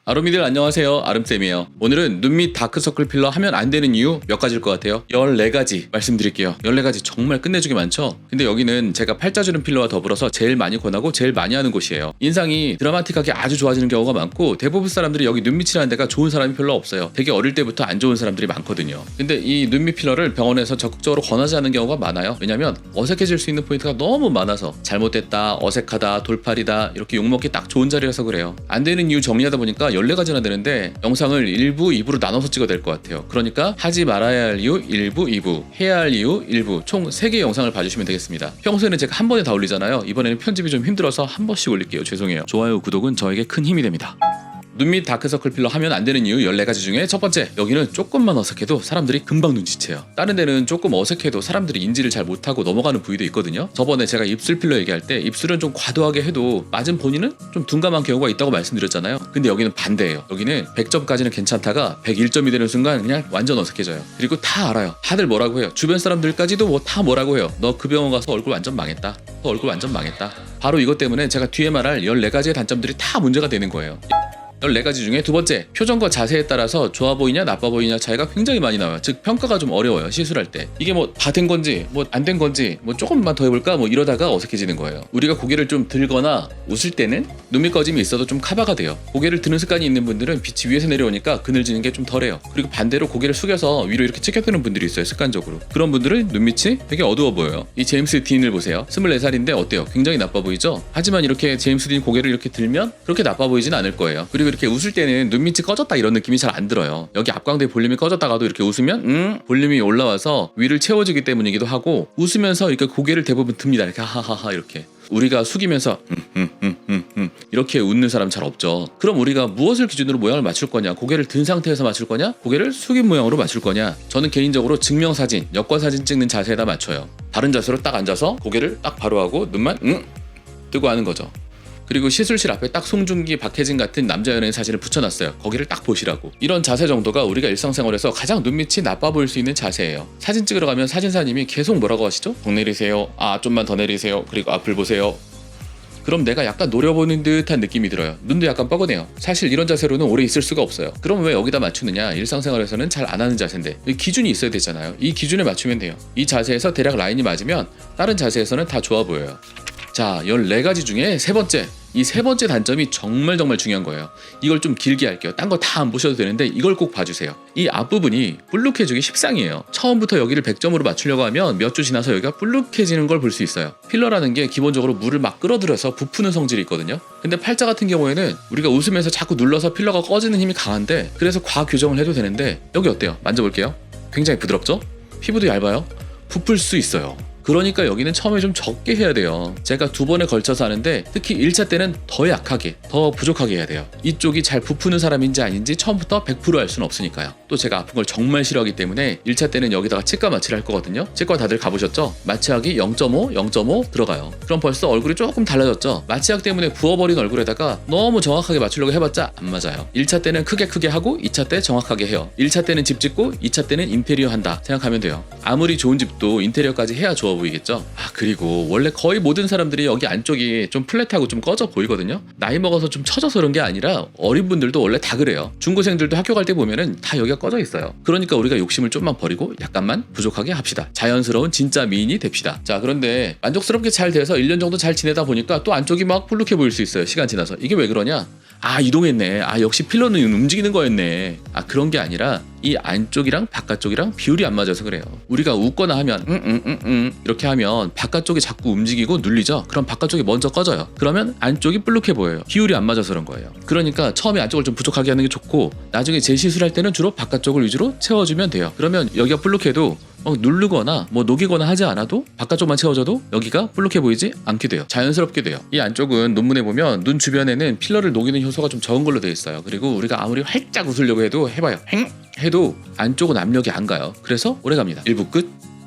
아로미들 안녕하세요. 아름쌤이에요. 오늘은 눈 밑 다크서클 필러 하면 안 되는 이유 몇 가지일 것 같아요. 14가지 말씀드릴게요. 14가지 정말 끝내주기 많죠? 근데 여기는 제가 팔자주름 필러와 더불어서 제일 많이 권하고 제일 많이 하는 곳이에요. 인상이 드라마틱하게 아주 좋아지는 경우가 많고 대부분 사람들이 여기 눈밑이라는 데가 좋은 사람이 별로 없어요. 되게 어릴 때부터 안 좋은 사람들이 많거든요. 근데 이 눈밑 필러를 병원에서 적극적으로 권하지 않는 경우가 많아요. 왜냐면 어색해질 수 있는 포인트가 너무 많아서 잘못됐다, 어색하다, 돌팔이다 이렇게 욕먹기 딱 좋은 자리라서 그래요. 안 되는 이유 정리하다 보니까 14가지나 되는데 영상을 1부, 2부로 나눠서 찍어야 될 것 같아요. 그러니까 하지 말아야 할 이유 1부, 2부, 해야 할 이유 1부 총 3개의 영상을 봐주시면 되겠습니다. 평소에는 제가 한 번에 다 올리잖아요. 이번에는 편집이 좀 힘들어서 한 번씩 올릴게요. 죄송해요. 좋아요, 구독은 저에게 큰 힘이 됩니다. 눈 밑 다크서클 필러 하면 안 되는 이유 14가지 중에 첫 번째, 여기는 조금만 어색해도 사람들이 금방 눈치채요. 다른 데는 조금 어색해도 사람들이 인지를 잘 못하고 넘어가는 부위도 있거든요. 저번에 제가 입술 필러 얘기할 때 입술은 좀 과도하게 해도 맞은 본인은 좀 둔감한 경우가 있다고 말씀드렸잖아요. 근데 여기는 반대예요. 여기는 100점까지는 괜찮다가 101점이 되는 순간 그냥 완전 어색해져요. 그리고 다 알아요. 다들 뭐라고 해요. 주변 사람들까지도 뭐 다 뭐라고 해요. 너 그 병원 가서 얼굴 완전 망했다. 너 얼굴 완전 망했다. 바로 이것 때문에 제가 뒤에 말할 14가지의 단점들이 다 문제가 되는 거예요. 14가지 중에 두 번째, 표정과 자세에 따라서 좋아 보이냐 나빠 보이냐 차이가 굉장히 많이 나와요. 즉 평가가 좀 어려워요. 시술할 때 이게 뭐 다 된 건지 뭐 안 된 건지 뭐 조금만 더 해볼까 뭐 이러다가 어색해지는 거예요. 우리가 고개를 좀 들거나 웃을 때는 눈밑 꺼짐이 있어도 좀 커버가 돼요. 고개를 드는 습관이 있는 분들은 빛이 위에서 내려오니까 그늘지는 게 좀 덜해요. 그리고 반대로 고개를 숙여서 위로 이렇게 찍혀드는 분들이 있어요. 습관적으로. 그런 분들은 눈밑이 되게 어두워 보여요. 이 제임스 딘을 보세요. 24살인데 어때요? 굉장히 나빠 보이죠? 하지만 이렇게 제임스 딘 고개를 이렇게 들면 그렇게 나빠 보이진 않을 거예요. 그리고 이렇게 웃을 때는 눈밑이 꺼졌다 이런 느낌이 잘 안 들어요. 여기 앞광대 볼륨이 꺼졌다가도 이렇게 웃으면 볼륨이 올라와서 위를 채워주기 때문이기도 하고, 웃으면서 이렇게 고개를 대부분 듭니다. 이렇게 하하하 이렇게. 우리가 숙이면서 이렇게 웃는 사람 잘 없죠. 그럼 우리가 무엇을 기준으로 모양을 맞출 거냐? 고개를 든 상태에서 맞출 거냐? 고개를 숙인 모양으로 맞출 거냐? 저는 개인적으로 증명사진, 여권사진 찍는 자세에다 맞춰요. 바른 자세로 딱 앉아서 고개를 딱 바로 하고 눈만 뜨고 하는 거죠. 그리고 시술실 앞에 딱 송중기, 박혜진 같은 남자 연예인 사진을 붙여놨어요. 거기를 딱 보시라고. 이런 자세 정도가 우리가 일상생활에서 가장 눈밑이 나빠 보일 수 있는 자세예요. 사진 찍으러 가면 사진사님이 계속 뭐라고 하시죠? 더 내리세요. 좀만 더 내리세요. 그리고 앞을 보세요. 그럼 내가 약간 노려보는 듯한 느낌이 들어요. 눈도 약간 뻐근해요. 사실 이런 자세로는 오래 있을 수가 없어요. 그럼 왜 여기다 맞추느냐? 일상생활에서는 잘 안 하는 자세인데 기준이 있어야 되잖아요. 이 기준에 맞추면 돼요. 이 자세에서 대략 라인이 맞으면 다른 자세에서는 다 좋아 보여요. 자, 14가지 중에 세 번째, 이 세 번째 단점이 정말 중요한 거예요. 이걸 좀 길게 할게요. 딴 거 다 안 보셔도 되는데 이걸 꼭 봐주세요. 이 앞부분이 볼록해지기 십상이에요. 처음부터 여기를 100점으로 맞추려고 하면 몇 주 지나서 여기가 볼록해지는 걸 볼 수 있어요. 필러라는 게 기본적으로 물을 막 끌어들여서 부푸는 성질이 있거든요. 근데 팔자 같은 경우에는 우리가 웃으면서 자꾸 눌러서 필러가 꺼지는 힘이 강한데, 그래서 과교정을 해도 되는데 여기 어때요? 만져볼게요. 굉장히 부드럽죠? 피부도 얇아요. 부풀 수 있어요. 그러니까 여기는 처음에 좀 적게 해야 돼요. 제가 2번에 걸쳐서 하는데 특히 1차 때는 더 약하게, 더 부족하게 해야 돼요. 이쪽이 잘 부푸는 사람인지 아닌지 처음부터 100% 알 수는 없으니까요. 또 제가 아픈 걸 정말 싫어하기 때문에 1차 때는 여기다가 치과 마취를 할 거거든요. 치과 다들 가보셨죠? 마취약이 0.5, 0.5 들어가요. 그럼 벌써 얼굴이 조금 달라졌죠? 마취약 때문에 부어버린 얼굴에다가 너무 정확하게 맞추려고 해봤자 안 맞아요. 1차 때는 크게 하고 2차 때 정확하게 해요. 1차 때는 집 짓고 2차 때는 인테리어 한다 생각하면 돼요. 아무리 좋은 집도 인테리어까지 해야 좋아 보이겠죠? 그리고 원래 거의 모든 사람들이 여기 안쪽이 좀 플랫하고 좀 꺼져 보이거든요. 나이 먹어서 좀 처져서 그런 게 아니라 어린 분들도 원래 다 그래요. 중고생들도 학교 갈 때 보면은 다 여기가 꺼져 있어요. 그러니까 우리가 욕심을 좀만 버리고 약간만 부족하게 합시다. 자연스러운 진짜 미인이 됩시다. 자, 그런데 만족스럽게 잘 돼서 1년 정도 잘 지내다 보니까 또 안쪽이 막 볼록해 보일 수 있어요. 시간 지나서. 이게 왜 그러냐? 이동했네. 역시 필러는 움직이는 거였네. 그런 게 아니라 이 안쪽이랑 바깥쪽이랑 비율이 안 맞아서 그래요. 우리가 웃거나 하면 이렇게 하면 바깥쪽이 자꾸 움직이고 눌리죠. 그럼 바깥쪽이 먼저 꺼져요. 그러면 안쪽이 볼록해 보여요. 비율이 안 맞아서 그런 거예요. 그러니까 처음에 안쪽을 좀 부족하게 하는 게 좋고, 나중에 재시술할 때는 주로 바깥쪽을 위주로 채워주면 돼요. 그러면 여기가 볼록해도 누르거나 뭐 녹이거나 하지 않아도 바깥쪽만 채워져도 여기가 볼록해 보이지 않게 돼요. 자연스럽게 돼요. 이 안쪽은 논문에 보면 눈 주변에는 필러를 녹이는 효소가 좀 적은 걸로 되어 있어요. 그리고 우리가 아무리 활짝 웃으려고 해도 해봐요. 해도 안쪽은 압력이 안 가요. 그래서 오래 갑니다. 1부 끝.